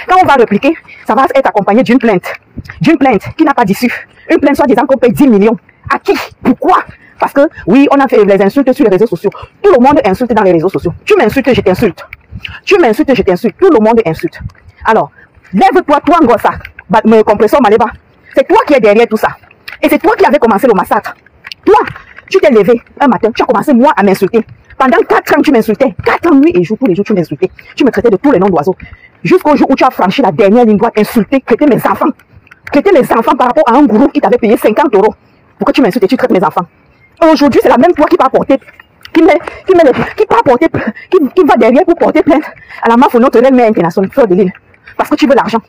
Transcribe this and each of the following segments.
Quand on va répliquer, ça va être accompagné d'une plainte. D'une plainte qui n'a pas d'issue. Une plainte soi-disant qu'on paye 10 millions. À qui? Pourquoi? Parce que, oui, on a fait les insultes sur les réseaux sociaux. Tout le monde insulte dans les réseaux sociaux. Tu m'insultes, je t'insulte. Tu m'insultes, je t'insulte. Tout le monde insulte. Alors, lève-toi, toi, Ngossa. Me compresseur Maléba. C'est toi qui es derrière tout ça. Et c'est toi qui avais commencé le massacre. Toi, tu t'es levé un matin, tu as commencé moi à m'insulter. Pendant 4 ans, tu m'insultais. 4 ans, nuit et jour, tous les jours, tu m'insultais. Tu me traitais de tous les noms d'oiseaux. Jusqu'au jour où tu as franchi la dernière ligne droite, insulter, traiter mes enfants. Traiter mes enfants par rapport à un groupe qui t'avait payé 50 € pour que tu m'insultes et tu traites mes enfants. Aujourd'hui, c'est la même toi qui va porter, qui va derrière pour porter plainte à la MAF, notre reine mère internationale, Fleur de Lille. Parce que tu veux l'argent.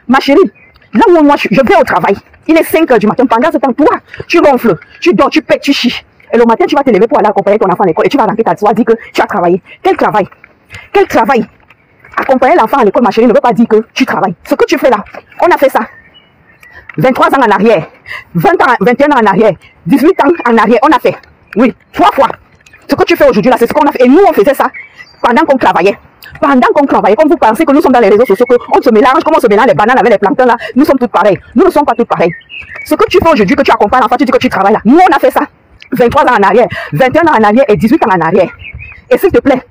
Ma chérie, là où moi je vais au travail, il est 5 h du matin. Pendant ce temps, toi, tu ronfles, tu dors, tu pètes, tu chies. Et le matin, tu vas te lever pour aller accompagner ton enfant à l'école et tu vas rentrer ta soirée, dire que tu as travaillé. Quel travail? Quel travail? Accompagner l'enfant à l'école, ma chérie, ne veut pas dire que tu travailles. Ce que tu fais là, on a fait ça 23 ans en arrière, 20 ans, 21 ans en arrière, 18 ans en arrière, on a fait. Oui, 3 fois. Ce que tu fais aujourd'hui là, c'est ce qu'on a fait. Et nous, on faisait ça pendant qu'on travaillait. Pendant qu'on travaillait, comme vous pensez que nous sommes dans les réseaux sociaux, qu'on se mélange, comme on se mélange les bananes avec les plantains là, nous sommes toutes pareilles. Nous ne sommes pas toutes pareilles. Ce que tu fais aujourd'hui, que tu accompagnes l'enfant, tu dis que tu travailles là. Nous, on a fait ça 23 ans en arrière, 21 ans en arrière et 18 ans en arrière. Et s'il te plaît,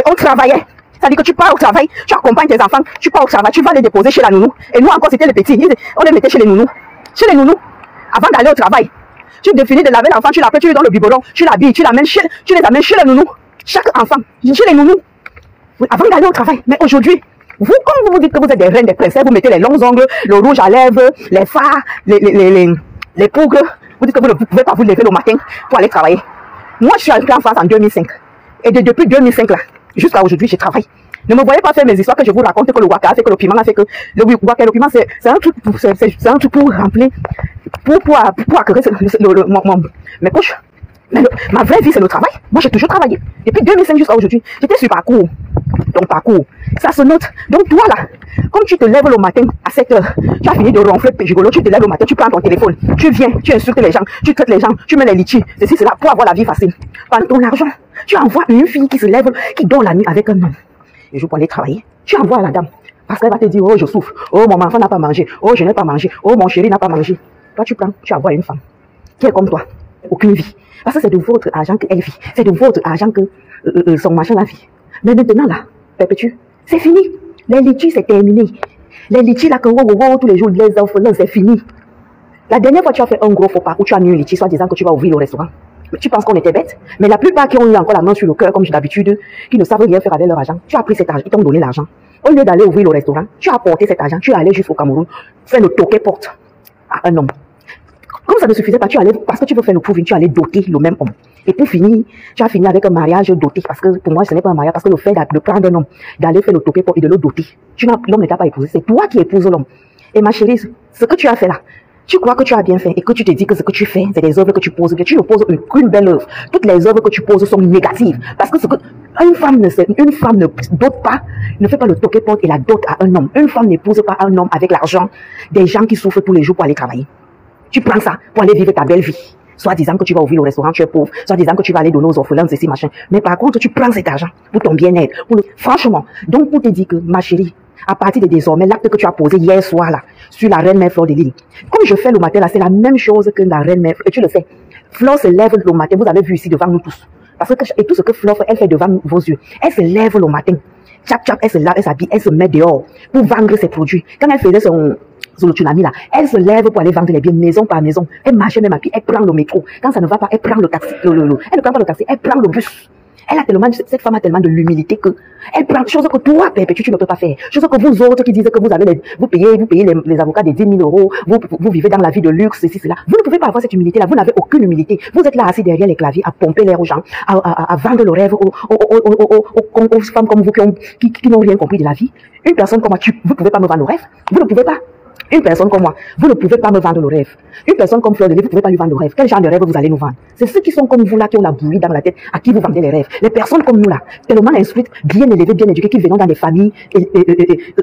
on travaillait. C'est-à-dire que tu pars au travail, tu accompagnes tes enfants, tu pars au travail, tu vas les déposer chez la nounou. Et nous encore, c'était les petits. On les mettait chez les nounous. Chez les nounous, avant d'aller au travail. Tu finis de laver l'enfant, tu l'appelles, tu lui donnes le biberon, tu l'habilles, tu les amènes chez les nounous. Chaque enfant, chez les nounous. Oui, avant d'aller au travail. Mais aujourd'hui, vous, comme vous dites que vous êtes des reines, des princesses, vous mettez les longs ongles, le rouge à lèvres, les fards, les pougres. Vous dites que vous ne pouvez pas vous lever le matin pour aller travailler. Moi, je suis arrivée en France en 2005. Et depuis 2005 là, jusqu'à aujourd'hui, je travaille. Ne me voyez pas faire mes histoires que je vous raconte que le waka a fait, que le piment a fait, que le waka, le piment, c'est un truc pour remplir, pour acquérir mes poches. Mais ma vraie vie, c'est le travail. Moi, j'ai toujours travaillé. Depuis 2005 jusqu'à aujourd'hui, j'étais sur parcours. Ton parcours, ça se note. Donc toi là, comme tu te lèves le matin à 7 h, tu as fini de ronfler gigolo, tu te lèves le matin, tu prends ton téléphone, tu viens, tu insultes les gens, tu traites les gens, tu mets les litchis, ceci, cela, pour avoir la vie facile. Pendant ton argent, tu envoies une fille qui se lève, qui dort la nuit avec un homme. Et je peux aller travailler. Tu envoies à la dame. Parce qu'elle va te dire, oh je souffre, oh mon enfant n'a pas mangé, oh je n'ai pas mangé, oh mon chéri n'a pas mangé. Toi tu prends, tu envoies une femme qui est comme toi, aucune vie. Parce que c'est de votre argent qu'elle vit, c'est de votre argent que son machin la vit. Mais maintenant là, perpétue, c'est fini. Les litchis c'est terminé. Les litchis là que tous les jours, les orphelins c'est fini. La dernière fois tu as fait un gros faux pas où tu as mis un litchi, soit disant que tu vas ouvrir le restaurant. Mais tu penses qu'on était bêtes? Mais la plupart qui ont eu encore la main sur le cœur, comme j'ai d'habitude, qui ne savent rien faire avec leur argent, tu as pris cet argent, ils t'ont donné l'argent. Au lieu d'aller ouvrir le restaurant, tu as apporté cet argent, tu es allé jusqu'au Cameroun, faire le toquet porte à un homme. Comme ça ne suffisait pas, tu allais, parce que tu veux faire le proving, tu allais doter le même homme. Et pour finir, tu as fini avec un mariage doté, parce que pour moi ce n'est pas un mariage, parce que le fait de prendre un homme, d'aller faire le toquet porte et de le doter, l'homme ne t'a pas épousé, c'est toi qui épouses l'homme. Et ma chérie, ce que tu as fait là, tu crois que tu as bien fait et que tu te dis que ce que tu fais, c'est des œuvres que tu poses, que tu ne poses qu'une belle œuvre. Toutes les œuvres que tu poses sont négatives. Parce que une femme ne dote pas, ne fait pas le toquet porte et la dote à un homme. Une femme n'épouse pas un homme avec l'argent des gens qui souffrent tous les jours pour aller travailler. Tu prends ça pour aller vivre ta belle vie. Soit disant que tu vas ouvrir le restaurant, tu es pauvre. Soit disant que tu vas aller donner aux orphelins, ceci, machin. Mais par contre, tu prends cet argent pour ton bien-être. Franchement, donc pour te dire que, ma chérie, à partir de désormais, l'acte que tu as posé hier soir là, sur la reine mère Fleur de Lille, comme je fais le matin là, c'est la même chose que la reine mère, et tu le sais. Fleur se lève le matin, vous avez vu ici devant nous tous. Parce que, et tout ce que Fleur fait, elle fait devant vos yeux. Elle se lève le matin. Tchap tchap, elle se lave, elle s'habille, elle se met dehors pour vendre ses produits. Quand elle faisait sur le tsunami là, elle se lève pour aller vendre les biens maison par maison. Elle marchait même à pied, elle prend le métro. Quand ça ne va pas, elle prend le taxi, elle ne prend pas le taxi, elle prend le bus. Elle a tellement, cette femme a tellement de l'humilité que elle prend chose que toi, perpétue, tu ne peux pas faire. Chose que vous autres qui disent que vous payez les avocats des 10 000 €, vous vivez dans la vie de luxe, ceci, cela. Vous ne pouvez pas avoir cette humilité-là. Vous n'avez aucune humilité. Vous êtes là assis derrière les claviers à pomper l'air aux gens, à vendre le rêve aux femmes comme vous qui n'ont rien compris de la vie. Une personne comme moi, vous ne pouvez pas me vendre le rêve. Vous ne pouvez pas. Une personne comme moi, vous ne pouvez pas me vendre le rêve. Une personne comme Fleur de Lille, vous ne pouvez pas lui vendre le rêve. Quel genre de rêve vous allez nous vendre? C'est ceux qui sont comme vous là, qui ont la bouillie dans la tête, à qui vous vendez les rêves. Les personnes comme nous là, tellement instruites, bien élevées, bien éduquées, qui venons dans des familles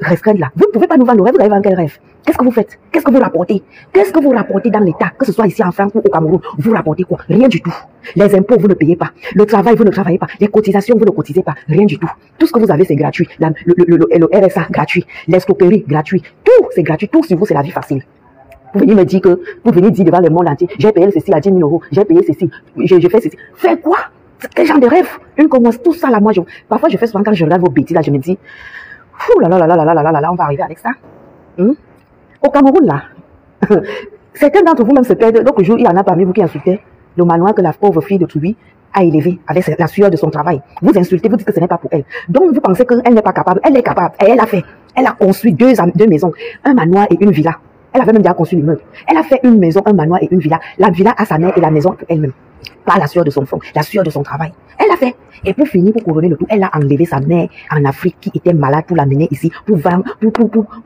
restreintes là. Vous ne pouvez pas nous vendre le rêve, vous allez vendre quel rêve? Qu'est-ce que vous faites? Qu'est-ce que vous rapportez? Qu'est-ce que vous rapportez dans l'État, que ce soit ici en France ou au Cameroun? Vous rapportez quoi? Rien du tout. Les impôts, vous ne payez pas. Le travail, vous ne travaillez pas. Les cotisations, vous ne cotisez pas. Rien du tout. Tout ce que vous avez, c'est gratuit. Le RSA, gratuit. L'escroquerie, gratuit. Tout, c'est gratuit. Tout sur vous, c'est la vie facile. Vous venez me dire que, vous venez dire devant le monde entier, j'ai payé ceci à 10 000 euros, j'ai payé ceci, j'ai fait ceci. Fais quoi? Quel genre de rêve? Une commence tout ça là, moi, parfois je fais souvent quand je regarde vos bêtises là, je me dis, fou là là là là là là là là là, on va arriver avec ça. Au Cameroun là, certains d'entre vous même se perdent. L'autre jour, il y en a parmi vous qui insultaient le manoir que la pauvre fille de Toubi a élevé avec la sueur de son travail. Vous insultez, vous dites que ce n'est pas pour elle. Donc vous pensez qu'elle n'est pas capable. Elle est capable. Et elle a fait. Elle a construit deux maisons, un manoir et une villa. Elle avait même déjà construit l'immeuble. Elle a fait une maison, un manoir et une villa. La villa à sa mère et la maison pour elle-même. Pas la sueur de son front, la sueur de son travail. Elle a fait. Et pour finir, pour couronner le tout, elle a enlevé sa mère en Afrique qui était malade pour l'amener ici, pour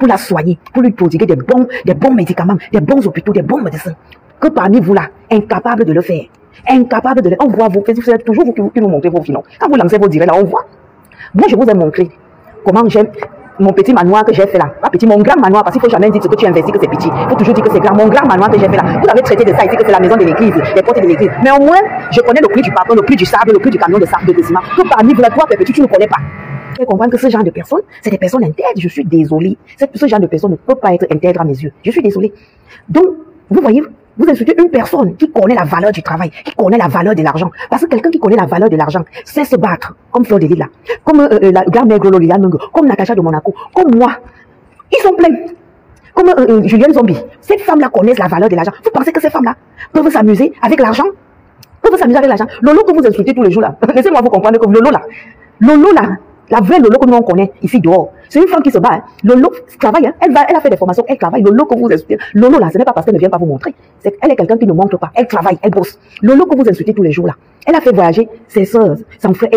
la soigner, pour lui prodiguer des bons médicaments, des bons hôpitaux, des bons médecins. Que parmi vous là, incapables de le faire. Incapables de le faire. On voit vous, c'est toujours vous qui nous montrez vos filons. Quand vous lancez vos directs là, on voit. Moi, je vous ai montré comment j'aime mon petit manoir que j'ai fait là. Pas petit, mon grand manoir, parce qu'il ne faut jamais dire ce que tu investis que c'est petit. Il faut toujours dire que c'est grand. Mon grand manoir que j'ai fait là. Vous avez traité de ça ici, que c'est la maison de l'église, les portes de l'église. Mais au moins, je connais le prix du pardon, le prix du sable, le prix du camion de sable, de ciment. Que parmi vous là, toi, petit, tu ne connais pas. Vous pouvez comprendre que ce genre de personnes, c'est des personnes intègres. Je suis désolée. Ce genre de personnes ne peut pas être intègre à mes yeux. Je suis désolée. Donc, vous voyez, vous insultez une personne qui connaît la valeur du travail, qui connaît la valeur de l'argent. Parce que quelqu'un qui connaît la valeur de l'argent sait se battre, comme Fleur de Lille là, comme la grand-mère Grolo Liliane Mungo, comme Natacha de Monaco, comme moi. Ils sont pleins. Comme Julienne Zombie. Ces femmes-là connaissent la valeur de l'argent. Vous pensez que ces femmes-là peuvent s'amuser avec l'argent? Peuvent s'amuser avec l'argent? Lolo que vous insultez tous les jours là. Laissez-moi vous comprendre que Lolo là, la vraie Lolo que nous on connaît ici dehors, c'est une femme qui se bat. Hein. Lolo travaille, hein. Elle a fait des formations, elle travaille. Lolo que vous insultez, Lolo là, ce n'est pas parce qu'elle ne vient pas vous montrer. Elle est quelqu'un qui ne montre pas. Elle travaille, elle bosse. Lolo que vous insultez tous les jours là, elle a fait voyager ses soeurs, son frère,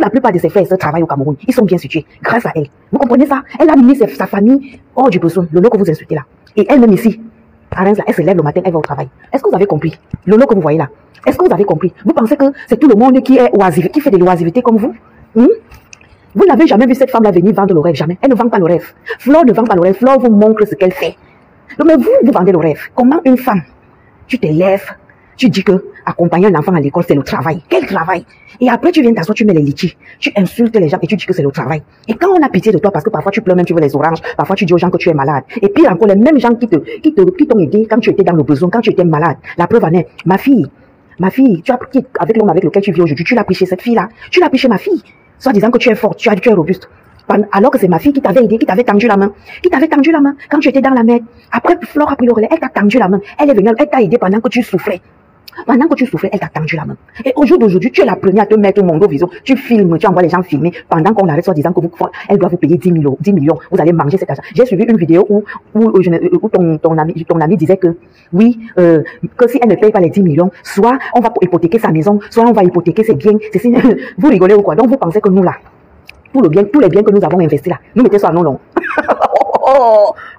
la plupart de ses frères et sœurs travaillent au Cameroun. Ils sont bien situés grâce à elle. Vous comprenez ça? Elle a mis sa famille hors du besoin. Lolo que vous insultez là. Et elle-même ici, à Reims là, elle se lève le matin, elle va au travail. Est-ce que vous avez compris? Lolo que vous voyez là. Est-ce que vous avez compris? Vous pensez que c'est tout le monde qui est oisif, qui fait de l'oisiveté comme vous? Vous n'avez jamais vu cette femme-là venir vendre le rêve, jamais. Elle ne vend pas le rêve. Flore ne vend pas le rêve. Flore vous montre ce qu'elle fait. Donc, mais vous vendez le rêve. Comment une femme, tu te lèves, tu dis que accompagner un enfant à l'école, c'est le travail. Quel travail? Et après, tu viens t'asseoir, tu mets les litchis, tu insultes les gens et tu dis que c'est le travail. Et quand on a pitié de toi, parce que parfois tu pleures même, tu veux les oranges, parfois tu dis aux gens que tu es malade. Et puis encore, les mêmes gens qui t'ont aidé quand tu étais dans le besoin, quand tu étais malade. La preuve en est, ma fille, tu as pris avec l'homme avec lequel tu vis aujourd'hui, tu l'as pris chez cette fille-là. Tu l'as pris chez ma fille. Soit disant que tu es forte, tu es robuste. Alors que c'est ma fille qui t'avait aidé, qui t'avait tendu la main. Qui t'avait tendu la main quand tu étais dans la mer. Après, Flore a pris le relais, elle t'a tendu la main. Elle est venue, elle t'a aidé pendant que tu souffrais. Pendant que tu souffrais, elle t'a tendu la main. Et au jour d'aujourd'hui, tu es la première à te mettre au Mondo Vision. Tu filmes, tu envoies les gens filmer pendant qu'on arrête, soit disant que elle doit vous payer 10 millions. Vous allez manger cet argent. J'ai suivi une vidéo où ton ami disait que, oui, que si elle ne paye pas les 10 millions, soit on va hypothéquer sa maison, soit on va hypothéquer ses biens. Vous rigolez ou quoi? Donc vous pensez que nous là, tous les biens que nous avons investis là, nous mettons ça à non.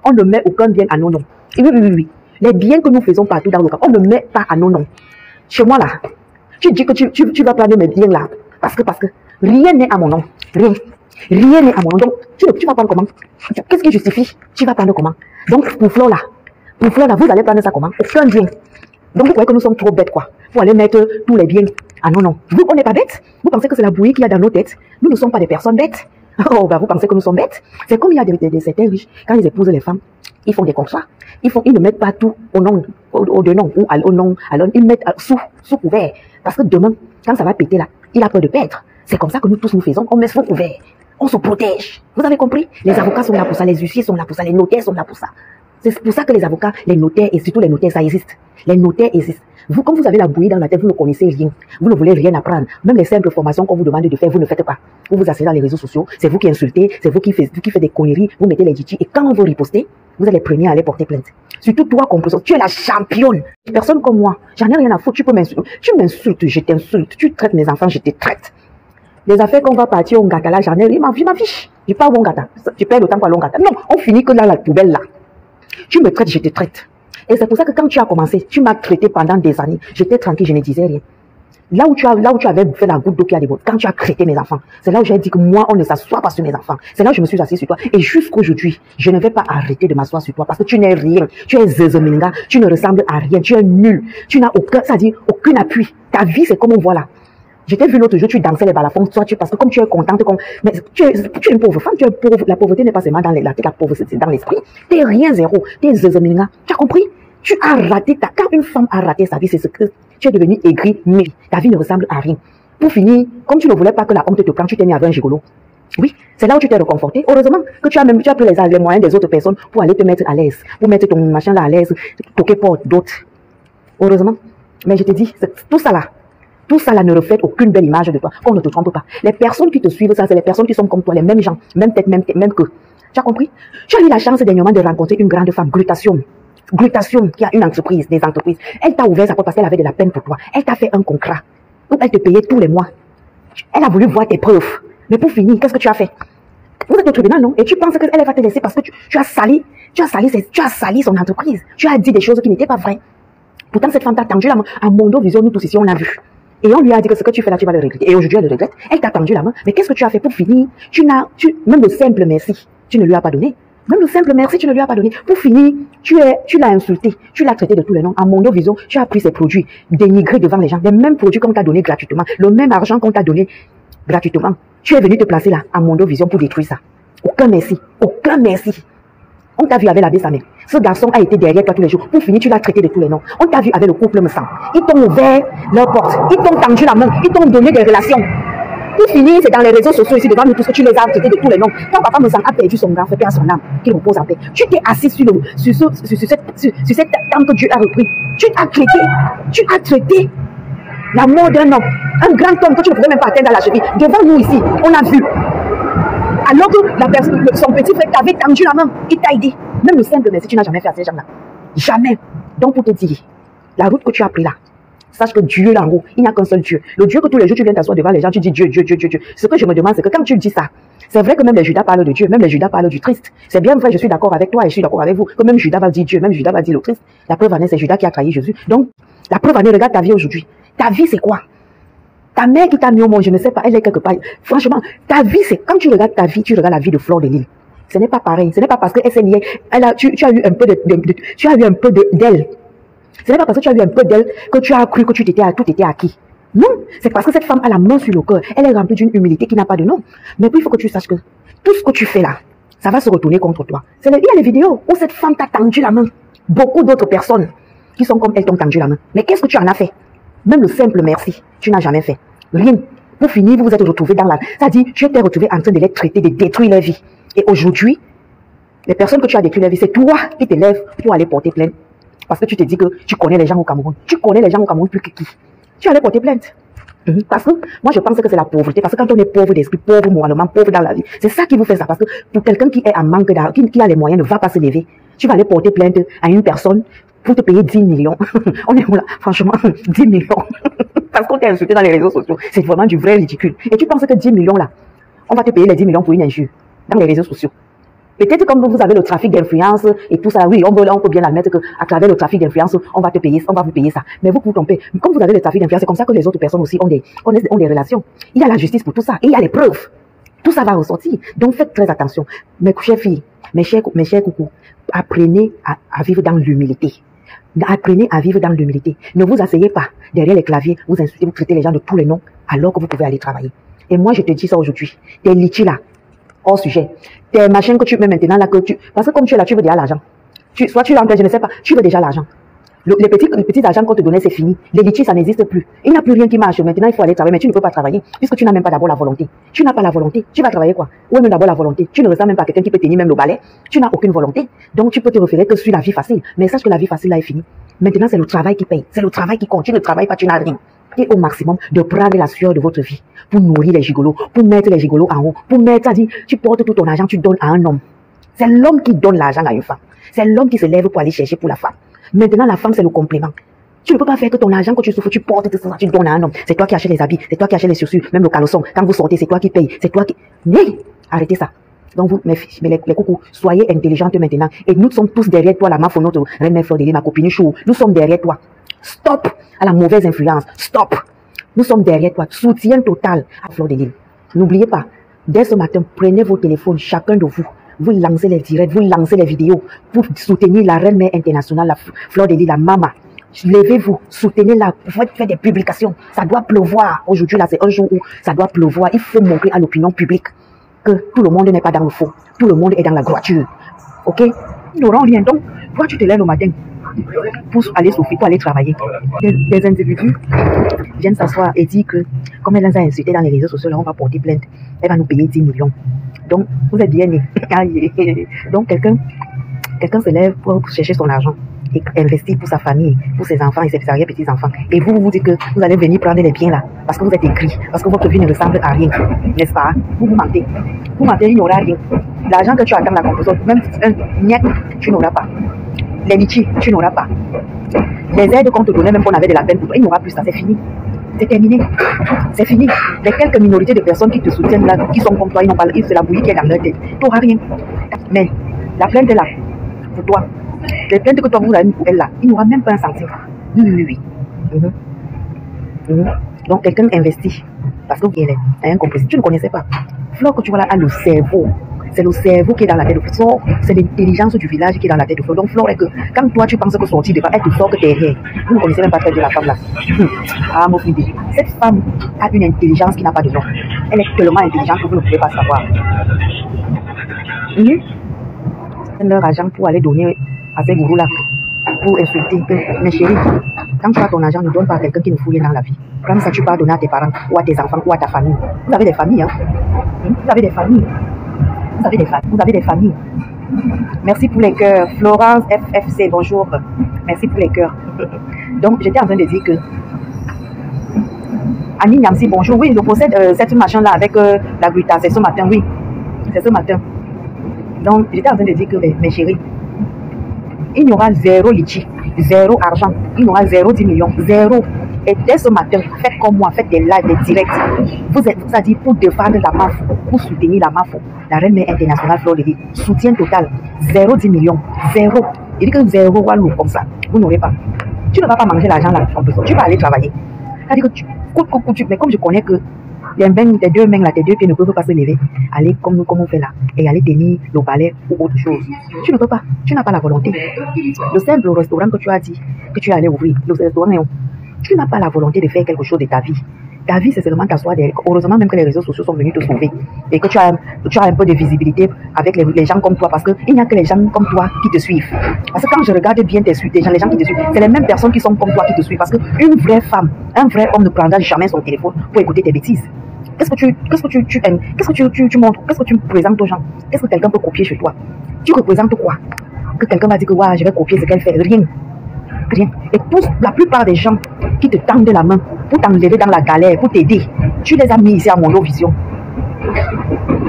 On ne met aucun bien à non. Oui. Les biens que nous faisons partout dans le camp, on ne met pas à non. Chez moi là, tu dis que tu vas prendre mes biens là, parce que rien n'est à mon nom. Rien n'est à mon nom. Donc, tu vas prendre comment? Qu'est-ce qui justifie? Tu vas prendre comment? Donc, pour Flore là, vous allez prendre ça comment? Aucun bien. Donc, vous croyez que nous sommes trop bêtes, quoi. Vous allez mettre tous les biens à non. Vous, on n'est pas bêtes. Vous pensez que c'est la bouillie qu'il y a dans nos têtes. Nous ne sommes pas des personnes bêtes. Oh, bah, vous pensez que nous sommes bêtes. C'est comme il y a certains riches, quand ils épousent les femmes, ils font des contrats. Ils ne mettent pas tout au nom, au nom, ou au nom, alors ils mettent sous couvert. Parce que demain, quand ça va péter là, il a peur de perdre. C'est comme ça que nous tous nous faisons. On met sous couvert. On se protège. Vous avez compris? Les avocats sont là pour ça, les huissiers sont là pour ça, les notaires sont là pour ça. C'est pour ça que les avocats, les notaires, et surtout les notaires, ça existe. Les notaires existent. Vous, comme vous avez la bouillie dans la tête, vous ne connaissez rien. Vous ne voulez rien apprendre. Même les simples formations qu'on vous demande de faire, vous ne faites pas. Vous vous asseyez dans les réseaux sociaux, c'est vous qui insultez, c'est vous qui faites des conneries, vous mettez les ditchis, et quand on vous riposter, vous êtes les premiers à aller porter plainte. Surtout toi, composant, tu es la championne. Personne comme moi, j'en ai rien à foutre, tu peux m'insulter. Tu m'insultes, je t'insulte. Tu traites mes enfants, je te traite. Les affaires qu'on va partir au Ngata là, j'en ai rien, ma fiche. Je pars au Ngata. Tu perds le temps pour aller au Ngata. Non, on finit que là, la poubelle là. Tu me traites, je te traite. Et c'est pour ça que quand tu as commencé, tu m'as traité pendant des années. J'étais tranquille, je ne disais rien. Là où tu avais fait la goutte d'eau qui a débordé, quand tu as traité mes enfants, c'est là où j'ai dit que moi, on ne s'assoit pas sur mes enfants. C'est là où je me suis assis sur toi. Et jusqu'aujourd'hui, je ne vais pas arrêter de m'asseoir sur toi parce que tu n'es rien. Tu es Zezeminga, tu ne ressembles à rien, tu es nul. Tu n'as aucun, ça dit, aucun appui. Ta vie, c'est comme on voit là. Je t'ai vu l'autre jour, tu dansais les balafons, toi, parce que comme tu es contente, mais tu es une pauvre femme, tu es pauvre. La pauvreté n'est pas seulement dans la tête, la pauvreté, c'est dans l'esprit. Tu n'es rien, zéro. Tu es Zezeminga. Tu as compris? Tu as raté quand une femme a raté sa vie, c'est ce que tu es devenu aigri, mais ta vie ne ressemble à rien. Pour finir, comme tu ne voulais pas que la honte te prenne, tu t'es mis avec un gigolo. Oui, c'est là où tu t'es reconforté. Heureusement que tu as pris les moyens des autres personnes pour aller te mettre à l'aise, pour mettre ton machin là à l'aise, toquer porte d'autres. Heureusement. Mais je te dis, tout ça là ne reflète aucune belle image de toi. Qu'on ne te trompe pas. Les personnes qui te suivent, ça, c'est les personnes qui sont comme toi, les mêmes gens, même tête, même que. Tu as compris? Tu as eu la chance dernièrement de rencontrer une grande femme, Glutation, qui a une entreprise, des entreprises. Elle t'a ouvert sa porte parce qu'elle avait de la peine pour toi. Elle t'a fait un contrat où elle te payait tous les mois. Elle a voulu voir tes preuves. Mais pour finir, qu'est-ce que tu as fait? Vous êtes au tribunal, non? Et tu penses qu'elle va te laisser parce que tu as sali son entreprise. Tu as dit des choses qui n'étaient pas vraies. Pourtant, cette femme t'a tendu la main. À Mondo Vision, nous tous ici, on l'a vu. Et on lui a dit que ce que tu fais là, tu vas le regretter. Et aujourd'hui, elle le regrette. Elle t'a tendu la main. Mais qu'est-ce que tu as fait pour finir? Même le simple merci, tu ne lui as pas donné. Même le simple merci, tu ne lui as pas donné. Pour finir, tu l'as insulté, tu l'as traité de tous les noms. À Mondo Vision, tu as pris ses produits, dénigrés devant les gens, les mêmes produits qu'on t'a donné gratuitement, le même argent qu'on t'a donné gratuitement. Tu es venu te placer là, à Mondo Vision, pour détruire ça. Aucun merci, aucun merci. On t'a vu avec la baie sa mère. Ce garçon a été derrière toi tous les jours. Pour finir, tu l'as traité de tous les noms. On t'a vu avec le couple me sang. Ils t'ont ouvert leur porte, ils t'ont tendu la main, ils t'ont donné des relations. Pour finir, c'est dans les réseaux sociaux ici devant nous tous que tu les as traités de tous les noms. Quand papa Moussang a perdu son grand frère, paix à son âme, qu'il repose en paix, tu t'es assis sur cette table que Dieu a repris. Tu as traité la mort d'un homme, un grand homme que tu ne pouvais même pas atteindre à la cheville. Devant nous ici, on a vu. Alors que la personne, son petit frère t'avait tendu la main, il t'a aidé. Même le simple merci, tu n'as jamais fait à ces gens-là. Jamais. Donc pour te dire, la route que tu as pris là, sache que Dieu là en haut, il n'y a qu'un seul Dieu. Le Dieu que tous les jours tu viens t'asseoir devant les gens, tu dis Dieu. Ce que je me demande, c'est que quand tu dis ça, c'est vrai que même les Judas parlent de Dieu, même les Judas parlent du Christ. C'est bien vrai, je suis d'accord avec toi et je suis d'accord avec vous, que même Judas va dire Dieu, même Judas va dire le Christ. La preuve en est, c'est Judas qui a trahi Jésus. Donc, la preuve en est, regarde ta vie aujourd'hui. Ta vie, c'est quoi? Ta mère qui t'a mis au monde, je ne sais pas, elle est quelque part. Franchement, ta vie, c'est quand tu regardes ta vie, tu regardes la vie de Fleur de Lys. Ce n'est pas pareil. Ce n'est pas parce qu'elle s'est liée, tu as eu un peu d'elle. Ce n'est pas parce que tu as eu un peu d'elle que tu as cru que tout était acquis. Non, c'est parce que cette femme a la main sur le cœur. Elle est remplie d'une humilité qui n'a pas de nom. Mais puis il faut que tu saches que tout ce que tu fais là, ça va se retourner contre toi. Il y a les vidéos où cette femme t'a tendu la main. Beaucoup d'autres personnes qui sont comme elle t'ont tendu la main. Mais qu'est-ce que tu en as fait? Même le simple merci, tu n'as jamais fait. Rien. Pour finir, vous vous êtes retrouvés dans la... C'est-à-dire, tu t'es retrouvé en train de les traiter, de détruire leur vie. Et aujourd'hui, les personnes que tu as détruit leur vie, c'est toi qui te lèves pour aller porter plainte. Parce que tu te dis que tu connais les gens au Cameroun. Tu connais les gens au Cameroun plus que qui? Tu allais porter plainte. Parce que moi, je pense que c'est la pauvreté. Parce que quand on est pauvre d'esprit, pauvre moralement, pauvre dans la vie, c'est ça qui vous fait ça. Parce que pour quelqu'un qui est en manque d'argent, qui a les moyens, ne va pas se lever. Tu vas aller porter plainte à une personne pour te payer 10 millions. On est où là? Franchement, 10 millions. Parce qu'on t'a insulté dans les réseaux sociaux. C'est vraiment du vrai ridicule. Et tu penses que 10 millions là, on va te payer les 10 millions pour une injure dans les réseaux sociaux. Peut-être comme vous avez le trafic d'influence et tout ça, oui, on peut bien admettre qu'à travers le trafic d'influence, on va vous payer ça. Mais vous trompez. Comme vous avez le trafic d'influence, c'est comme ça que les autres personnes aussi ont des relations. Il y a la justice pour tout ça et il y a les preuves. Tout ça va ressortir. Donc faites très attention. Mes chères filles, mes chers coucous, apprenez à vivre dans l'humilité. Apprenez à vivre dans l'humilité. Ne vous asseyez pas derrière les claviers, vous insultez, vous traitez les gens de tous les noms, alors que vous pouvez aller travailler. Et moi, je te dis ça aujourd'hui. Tes litchis là, hors sujet. Tes machins que tu mets maintenant là, parce que comme tu es là, tu veux déjà l'argent. Soit tu l'empêches, je ne sais pas, tu veux déjà l'argent. Les petits argents qu'on te donnait, c'est fini. Les litchis, ça n'existe plus. Il n'y a plus rien qui marche. Maintenant, il faut aller travailler, mais tu ne peux pas travailler, puisque tu n'as même pas d'abord la volonté. Tu n'as pas la volonté. Tu vas travailler quoi? Où est même d'abord la volonté? Tu ne ressens même pas quelqu'un qui peut tenir même le balai. Tu n'as aucune volonté. Donc, tu peux te référer que sur la vie facile. Mais sache que la vie facile là est finie. Maintenant, c'est le travail qui paye. C'est le travail qui compte. Tu ne travailles pas, tu n'as rien. Et au maximum de prendre la sueur de votre vie pour nourrir les gigolos, pour mettre les gigolos en haut, pour mettre, c'est-à-dire, tu portes tout ton argent, tu donnes à un homme. C'est l'homme qui donne l'argent à une femme. C'est l'homme qui se lève pour aller chercher pour la femme. Maintenant, la femme, c'est le complément. Tu ne peux pas faire que ton argent que tu souffres, tu portes tout ça, tu donnes à un homme. C'est toi qui achètes les habits, c'est toi qui achètes les chaussures, même le caleçon. Quand vous sortez, c'est toi qui payes, c'est toi qui... Mais, arrêtez ça. Donc vous, mes filles, les coucous, soyez intelligentes maintenant. Et nous sommes tous derrière toi, la mafia, notre reine Fleur de Lys, ma copine chou. Nous sommes derrière toi. Stop à la mauvaise influence. Stop. Nous sommes derrière toi. Soutien total à Fleur de Lys. N'oubliez pas, dès ce matin, prenez vos téléphones, chacun de vous. Vous lancez les directs, vous lancez les vidéos pour soutenir la reine mère internationale, la Fleur de Lys, la Mama. Levez-vous, soutenez-la, faites des publications. Ça doit pleuvoir. Aujourd'hui, là, c'est un jour où ça doit pleuvoir. Il faut montrer à l'opinion publique que tout le monde n'est pas dans le faux. Tout le monde est dans la droiture. Ok? Ils n'auront rien. Donc, toi, tu te lèves le matin pour aller souffrir, pour aller travailler. Des individus viennent s'asseoir et dire que, comme elle nous a insulté dans les réseaux sociaux, là, on va porter plainte. Elle va nous payer 10 millions. Donc, vous êtes bien nés. Donc, quelqu'un se lève pour chercher son argent et investir pour sa famille, pour ses enfants et ses petits-enfants. Et vous vous dites que vous allez venir prendre les biens là, parce que vous êtes écrit, parce que votre vie ne ressemble à rien. N'est-ce pas? Vous mentez. Vous mentez, il n'y aura rien. L'argent que tu attends la composition, même un niet, tu n'auras pas. Les litchis, tu n'auras pas. Les aides qu'on te donnait, même qu'on avait de la peine pour toi, il n'y aura plus ça, c'est fini. C'est terminé. C'est fini. Les quelques minorités de personnes qui te soutiennent là, qui sont comme toi, ils n'ont pas, c'est la bouillie qui est dans leur tête. Tu n'auras rien. Mais la plainte est là, pour toi. Les plaintes que toi vous avez mis pour elle là, il n'aura même pas un centime. Oui. Donc quelqu'un investit parce que elle est un compositeur. Tu ne connaissais pas. Fleur que tu vois là a le cerveau. C'est le cerveau qui est dans la tête de Fleur. C'est l'intelligence du village qui est dans la tête de Fleur. Donc Fleur est que quand toi tu penses que sortir devant, elle te sort que derrière. Vous ne connaissez même pas très bien la femme là. Ah mon fils, cette femme a une intelligence qui n'a pas de nom. Elle est tellement intelligente que vous ne pouvez pas savoir. Leur argent pour aller donner à ces gourous là pour insulter. Mais chérie, quand tu as ton argent, ne donne pas à quelqu'un qui ne fout rien dans la vie. Comme ça, tu peux donner à tes parents ou à tes enfants ou à ta famille. Vous avez des familles, hein? Vous avez des familles. Vous avez des familles. Merci pour les cœurs. Florence FFC, bonjour. Merci pour les cœurs. Donc, j'étais en train de dire que Annie Niamsi, bonjour. Oui, je possède cette machin-là avec la gluta. C'est ce matin, oui. C'est ce matin. Donc, j'étais en train de dire que, mes chéris, il y aura zéro litchi, zéro argent, il y aura 10 millions, zéro. Et dès ce matin, faites comme moi, faites des lives, des directs. Vous êtes dit pour défendre la MAFO, pour soutenir la MAFO, la reine mère internationale Fleur de Lys. Soutien total, 10 millions, zéro. Il dit que zéro, walou, comme ça, vous n'aurez pas. Tu ne vas pas manger l'argent là, tu vas aller travailler. C'est-à-dire que mais comme je connais que tes deux mains là, tes deux pieds ne peuvent pas se lever, aller comme on fait là, et aller tenir le balai ou autre chose. Tu ne peux pas, tu n'as pas la volonté. Le simple restaurant que tu as dit, que tu allais ouvrir, le restaurant, tu n'as pas la volonté de faire quelque chose de ta vie. Ta vie, c'est seulement t'asseoir derrière. Heureusement même que les réseaux sociaux sont venus te sauver. Et que tu as un peu de visibilité avec les gens comme toi. Parce qu'il n'y a que les gens comme toi qui te suivent. Parce que quand je regarde bien les gens qui te suivent, c'est les mêmes personnes qui sont comme toi qui te suivent. Parce qu'une vraie femme, un vrai homme ne prendra jamais son téléphone pour écouter tes bêtises. Qu'est-ce que tu aimes? Qu'est-ce que tu montres? Qu'est-ce que tu présentes aux gens? Qu'est-ce que quelqu'un peut copier chez toi? Tu représentes quoi? Que quelqu'un va dire que ouais, je vais copier ce qu'elle fait. Rien. Rien. Et la plupart des gens qui te tendent la main pour t'enlever dans la galère, pour t'aider, tu les as mis ici à Mondovision.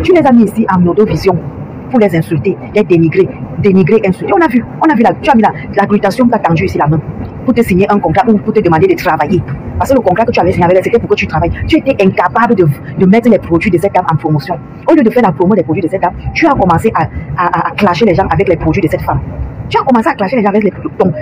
Tu les as mis ici à Mondovision pour les insulter, les dénigrer, insulter. On a vu tu as mis la glutation qui a tendu ici la main pour te signer un contrat ou pour te demander de travailler. Parce que le contrat que tu avais signé avec elle, c'était pour que tu travailles. Tu étais incapable de mettre les produits de cette dame en promotion. Au lieu de faire la promo des produits de cette dame, tu as commencé à clasher les gens avec les produits de cette femme. Tu as commencé à clasher les gens avec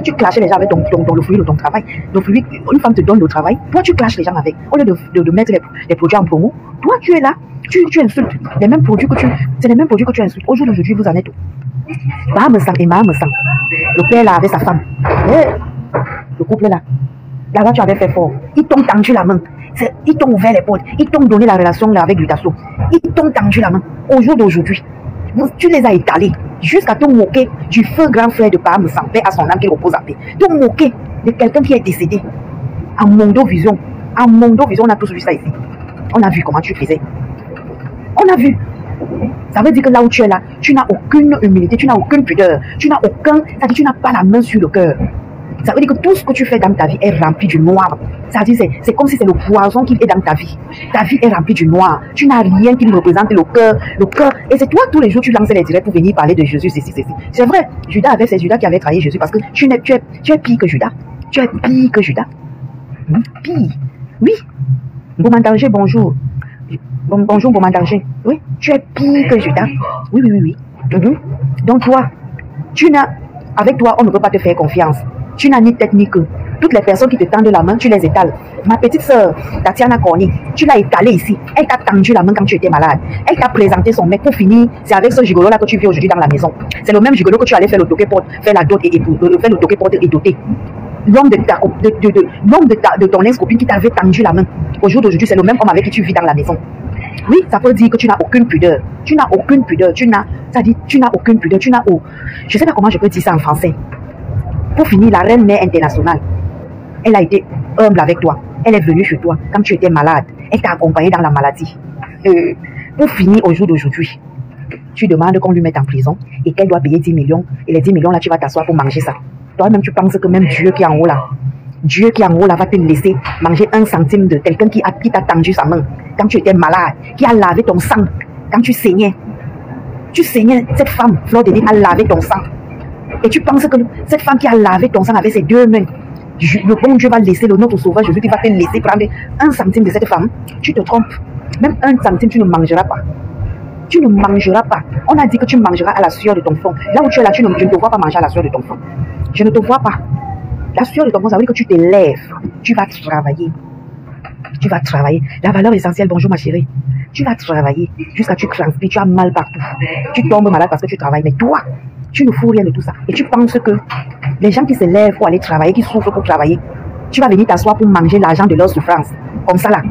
tu clashes les gens avec le fruit de ton travail. Le fruit, une femme te donne le travail, toi tu clashes les gens avec. Au lieu de mettre les produits en promo, toi tu es là, tu insultes. C'est les mêmes produits que tu insultes. Aujourd'hui, vous en êtes où? Mahamesang et Mahamesang. Le père là avec sa femme. Le couple là. Là-bas, tu avais fait fort. Ils t'ont tendu la main. Ils t'ont ouvert les portes. Ils t'ont donné la relation là avec Lutasso. Ils t'ont tendu la main. Au jour d'aujourd'hui, tu les as étalés jusqu'à te moquer du feu grand frère de Pam sans paix à son âme qui repose en paix. Te moquer de quelqu'un qui est décédé. En Mondovision. En Mondovision, on a tous vu ça ici. On a vu comment tu faisais. On a vu. Ça veut dire que là où tu es là, tu n'as aucune humilité, tu n'as aucune pudeur, tu n'as tu n'as pas la main sur le cœur. Ça veut dire que tout ce que tu fais dans ta vie est rempli du noir. Ça veut dire c'est comme si c'est le poison qui est dans ta vie. Ta vie est remplie du noir. Tu n'as rien qui représente le cœur. Et c'est toi tous les jours tu lances les directs pour venir parler de Jésus, ceci. C'est vrai, Judas qui avait trahi Jésus parce que tu es pire que Judas. Tu es pire que Judas. Pire. Oui. Beaumandanger, bonjour. Bonjour Beaumandanger. Oui, tu es pire que Judas. Oui. Donc toi, avec toi, on ne peut pas te faire confiance. Tu n'as ni tête ni queue. Toutes les personnes qui te tendent la main, tu les étales. Ma petite sœur, Tatiana Corny, tu l'as étalée ici. Elle t'a tendu la main quand tu étais malade. Elle t'a présenté son mec. Pour finir, c'est avec ce gigolo-là que tu vis aujourd'hui dans la maison. C'est le même gigolo que tu allais faire le toqué pour faire la dot et faire le toqué pour te doter. L'homme de ton ex-copine qui t'avait tendu la main. Au jour d'aujourd'hui, c'est le même homme avec qui tu vis dans la maison. Oui, ça peut dire que tu n'as aucune pudeur. Tu n'as aucune pudeur. Ça dit, tu n'as aucune pudeur. Je ne sais pas comment je peux dire ça en français. Pour finir, la reine mère internationale, elle a été humble avec toi. Elle est venue chez toi quand tu étais malade. Elle t'a accompagné dans la maladie. Pour finir, au jour d'aujourd'hui, tu demandes qu'on lui mette en prison et qu'elle doit payer 10 millions. Et les 10 millions, là, tu vas t'asseoir pour manger ça. Toi-même, tu penses que même Dieu qui est en haut là, Dieu qui est en haut là va te laisser manger 1 centime de quelqu'un qui t'a tendu sa main quand tu étais malade, qui a lavé ton sang quand tu saignais. Tu saignais, cette femme, Fleur de Lys, a lavé ton sang. Et tu penses que cette femme qui a lavé ton sang avec ses 2 mains, le bon Dieu va laisser le notre sauveur Jésus qui va te laisser prendre 1 centime de cette femme. Tu te trompes. Même 1 centime, tu ne mangeras pas. Tu ne mangeras pas. On a dit que tu mangeras à la sueur de ton front. Là où tu es là, je ne te vois pas manger à la sueur de ton front. Je ne te vois pas. La sueur de ton front, ça veut dire que tu te lèves. Tu vas travailler. Tu vas travailler. La valeur essentielle, bonjour ma chérie. Tu vas travailler jusqu'à ce que tu transpires, tu as mal partout. Tu tombes malade parce que tu travailles. Mais toi, tu ne fous rien de tout ça. Et tu penses que les gens qui se lèvent pour aller travailler, qui souffrent pour travailler, tu vas venir t'asseoir pour manger l'argent de leur souffrance. Comme ça là.